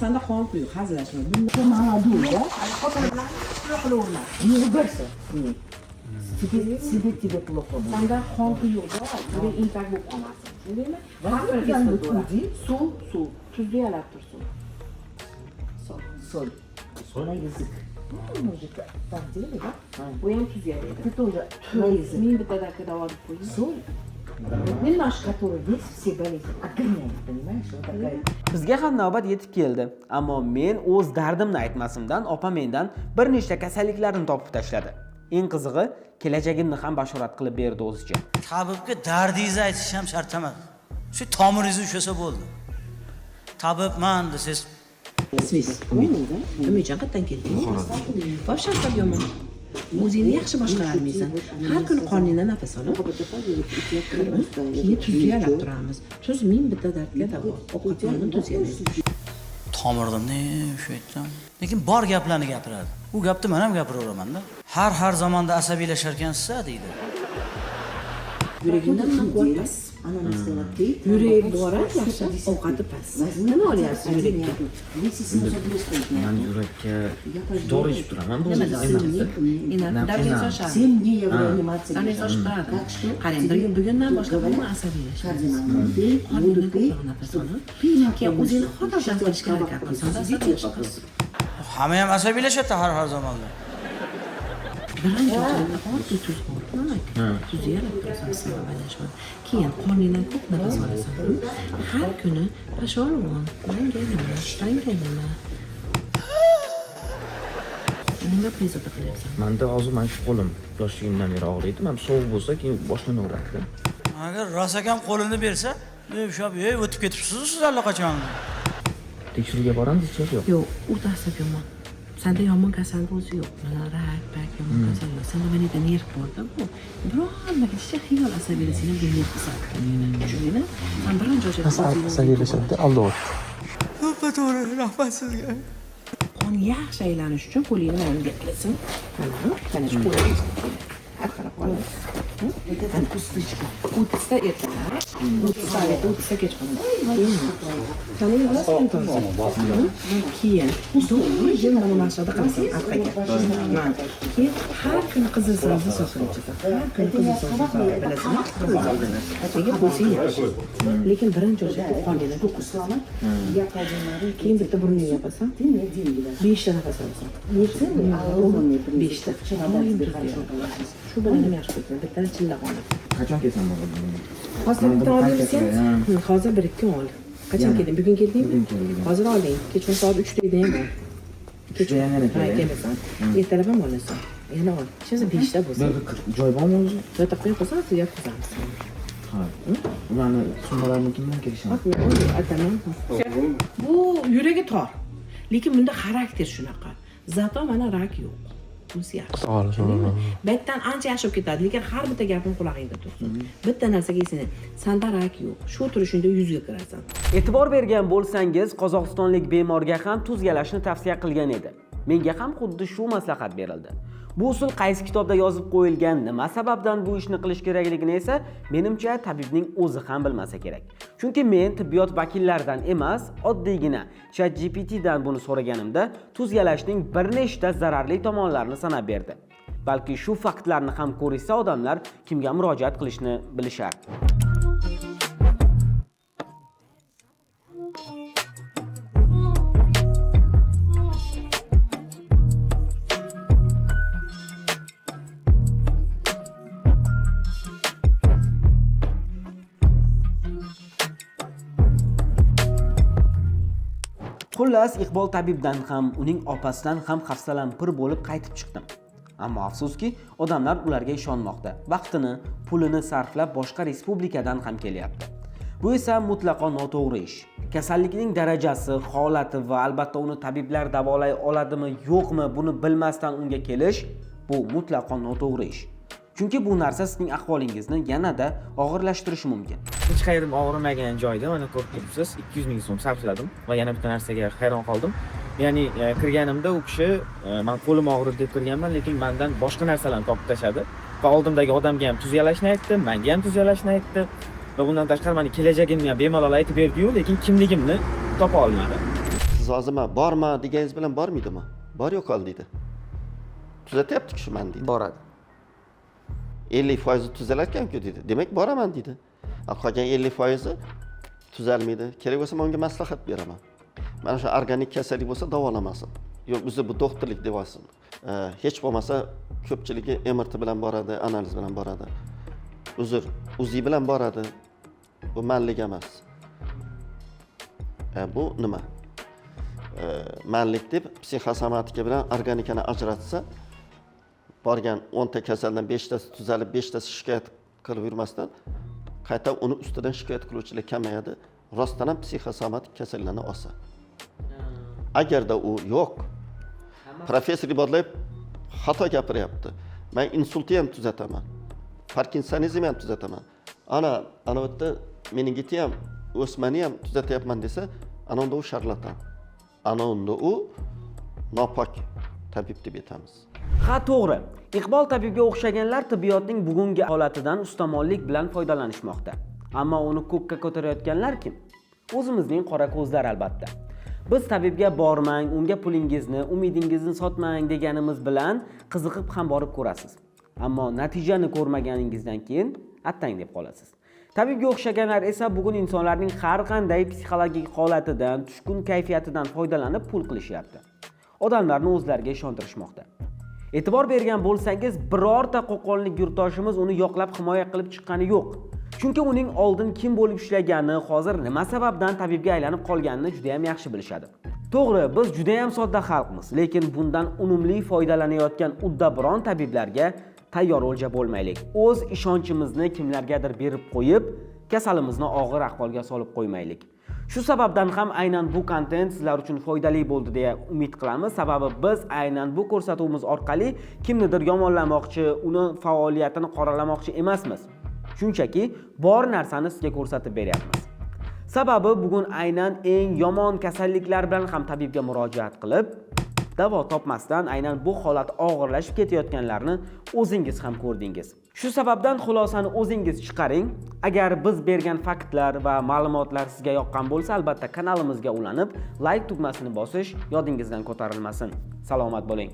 Sanda qon quyuq hazillashma. Mana durda, xotin bilan qilaverma. Yugursa. Sibet quloqqa. Sanda qon quyuqda, bir intak bo'lib qolmasin. Tushundingmi? Har bir suv, tuzni yalab tursin. Sol. So'na yizik. Bu ham tuz yalaydi. Men bitta dakikada olib qo'ying. Sol. Bizga ham navbat yetib keldi, ammo men o'z dardimni aytmasimdan opa mendan bir nechta kasalliklarni topib tashladi. Eng qizig'i, kelajagimni ham bashorat qilib berdi o'zicha. Tabibga dardingizni aytish ham shart emas. Shu tomiringizni ushlasa bo'ldi. Tabibman desiz. Siz Umidjon qayerdan keldingiz? Boshqalar yomon. O'zingni yaxshi boshqara olmaysan. Har kuni qorningdan nafas olib, keyin tuzni yalab turamiz. Tuz ming bitta dardga davo. Ovqatlarni tuz yalaydi. Tomirdan shu aytdim. Lekin bor gaplarni gapiradi. U gapni men ham gapiraveraman-da. Har zamonda asabiylashar ekansiz deydi. Yuragingdan quvvat. Yuragi bor, yaxshi, ovqati past. Nima olyapsiz yurakka? Men yurakka dori ichib turaman, bu emas. Qarang, bugundan boshlab umuman asabiylashadi. Nafas olib, keyin o'zingni xotirjam qilishga harakat qilsangiz asabiylashasiz. Hamma ham asabiylashadi har zamonda. Oddiy tuz bor. Tuzni yalab turasan, keyin qorningdan ko'p nafas olasan. Har kuni pashvolvon, rangga nima. Nima bezovta qilyapsan? Menda hozir mana shu qo'lim yoshligimdan beri og'riydi. Men sovuq bo'lsa keyin boshlanaveradi. Agar rost ekan qo'lini bersa, o'tib ketibsiz siz allaqachon. Tekshiruvga boramiz, yo'q? Yo'q, u asab yomon. Sanda yomon kasal o'zi yo'q. Mana rak, yomon kasallar. Sanda manida nerv bor-da bu. Biror nima xiyol asabiylashini bilmaydi qilsa. Tushundingmi? Sen birinchi asabiylashadi, aldov. To'g'ri, rahmat sizga. Qon yaxshi aylanish uchun qo'lingni mana bunga qilasan. Mana shu qo'lni. Har qarab qoladi. Mana kustichka. O'tsa ertalar. O'tsa kech qoladi. Keyin keyin mana mashqada qilasan orqaga. Keyin har kuni qizil sabzi so'raysiz. Har kuni qizil sabzi bilasizmi? Nega bo'lsa yaxshi. Lekin birinchi o'rinda qoningni to'qisaman. Keyin bitta burniga yopasan. 5 ta nafas olasan. 5 ta. Shu bilan ham yaxshi bo'ladi. Bittani chillab olib. Qachon kelsam bo'ladi? Hozir bitta olingsen. Hozir 1-2 kun ol. Qachon kelding? Bugun keldingmi? Hozir oling. Kechqurun soat 3 da ham bor. Kechqurun yana kelasan. Ertalab ham olasan. Yana ol. Shu 5 ta bo'lsa. Joy bormi o'zi? Joy topib qo'ysan, yotqizamiz. Ha. Ularni summalarni kimdan kelishadi? Aytaman. Bu yuragi tor. Lekin bunda xarakter shunaqa. Zato mana rak yo'q. Bunisi yaxshi. Betdan ancha yaxshi bo'lib ketadi, lekin har bitta gapim qulog'ingda tursin. Bitta narsaga esingda, sanda rak yo'q. Shu turishingda yuzga kirasan. E'tibor bergan bo'lsangiz, qozog'istonlik bemorga ham tuz yalashni tavsiya qilgan edi. Menga ham xuddi shu maslahat berildi. Bu usul qaysi kitobda yozib qo'yilgan, nima sababdan bu ishni qilish kerakligini esa menimcha tabibning o'zi ham bilmasa kerak. Chunki men tibbiyot vakillaridan emas, oddiygina ChatGPT dan buni so'raganimda tuz yalashning bir nechta zararli tomonlarini sanab berdi. Balki shu faktlarni ham ko'rishsa odamlar kimga murojaat qilishni bilishar. Xullas, Iqbol tabibdan ham, uning opasidan ham hafsalampir bo'lib qaytib chiqdim. Ammo afsuski, odamlar ularga ishonmoqda. Vaqtini, pulini sarflab boshqa respublikadan ham kelyapti. Bu esa mutlaqo noto'g'ri ish. Kasallikning darajasi, holati va albatta uni tabiblar davolay oladimi, yo'qmi, buni bilmasdan unga kelish bu mutlaqo noto'g'ri ish. Chunki bu narsa sizning ahvolingizni yanada og'irlashtirishi mumkin. Hech qayerim og'rimagan joyda mana ko'rib turibsiz 200 ming so'm sarfladim va yana bitta narsaga hayron qoldim. Ya'ni kirganimda u kishi men qo'lim og'ridi deb kirganman, lekin mendan boshqa narsalarni topib tashladi. Va oldimdagi odamga ham tuzalashni aytdi, menga ham tuzalashni aytdi. Va bundan tashqari meni kelajagimni ham bemalol aytib berdi-yu, lekin kimligimni topa olmadi. Siz hozir men borma deganingiz bilan bormaydimi? Bor yo'qol deydi. Tuzatyapti kishi men deydi. Boradi. 50% tuzalar ekan-ku dedi. Demak boraman dedi. Qolgan 50% tuzalmaydi. Kerak bo'lsa men unga maslahat beraman. Mana shu organik kasallik bo'lsa davolamasin. Yo'q, o'zi bu doktorlik deb olsin. Hech bo'lmasa ko'pchiligi MRT bilan boradi, analiz bilan boradi. Uzr, UZI bilan boradi. Bu manlik emas. Bu nima? Manlik deb psixosomatika bilan organikani ajratsa, borgan 10 ta kasaldan 5 tasi tuzalib, 5 tasi shikoyat qilib yurmasdan, qayta uni ustidan shikoyat qiluvchilar kamayadi. Rostdan ham psixosomatik kasallarni olsa. Agarda u yo'q, professor Ibodlayev xato gapiryapti. Men insultni ham tuzataman. Parkinsonizmni ham tuzataman. Ana bu yerda meningiti ham, o'smani ham tuzatyapman desa, ana unda u sharlatan. Ana unda u nopok tabib deb aytamiz. Ha, to'g'ri. Iqbol tabibga o'xshaganlar tibbiyotning bugungi holatidan ustamonlik bilan foydalanishmoqda. Ammo uni ko'kka ko'tarayotganlar kim? O'zimizning qora ko'zlar albatta. Biz tabibga bormang, unga pulingizni, umidingizni sotmang deganimiz bilan qiziqib ham borib ko'rasiz. Ammo natijani ko'rmaganingizdan keyin attang deb qolasiz. Tabibga o'xshaganlar esa bugun insonlarning har qanday psixologik holatidan, tushkun kayfiyatidan foydalanib pul qilishyapti. Odamlarni o'zlariga ishontirishmoqda. E'tibor bergan bo'lsangiz, birorta qo'qonlik yurtdoshimiz uni yoqlab himoya qilib chiqqani yo'q. Chunki uning oldin kim bo'lib ishlagani, hozir nima sababdan tabibga aylanib qolganini juda ham yaxshi bilishadi. To'g'ri, biz juda ham sodda xalqmiz, lekin bundan unumli foydalanayotgan uddaburon tabiblarga tayyor o'lja bo'lmaylik. O'z ishonchimizni kimlargadir berib qo'yib, kasalimizni og'ir ahvolga solib qo'ymaylik. Shu sababdan ham aynan bu kontent sizlar uchun foydali bo'ldi deya umid qilamiz. Sababi biz aynan bu ko'rsatuvimiz orqali kimnidir yomonlamoqchi, uni faoliyatini qoralamoqchi emasmiz. Shunchaki bor narsani sizga ko'rsatib beryapmiz. Sababi bugun aynan eng yomon kasalliklar bilan ham tabibga murojaat qilib, davo topmasdan aynan bu holat og'irlashib ketayotganlarni o'zingiz ham ko'rdingiz. Shu sababdan xulosani o'zingiz chiqaring. Agar biz bergan faktlar va ma'lumotlar sizga yoqqan bo'lsa, albatta kanalimizga ulanib, like tugmasini bosish yodingizdan ko'tarilmasin. Salomat bo'ling.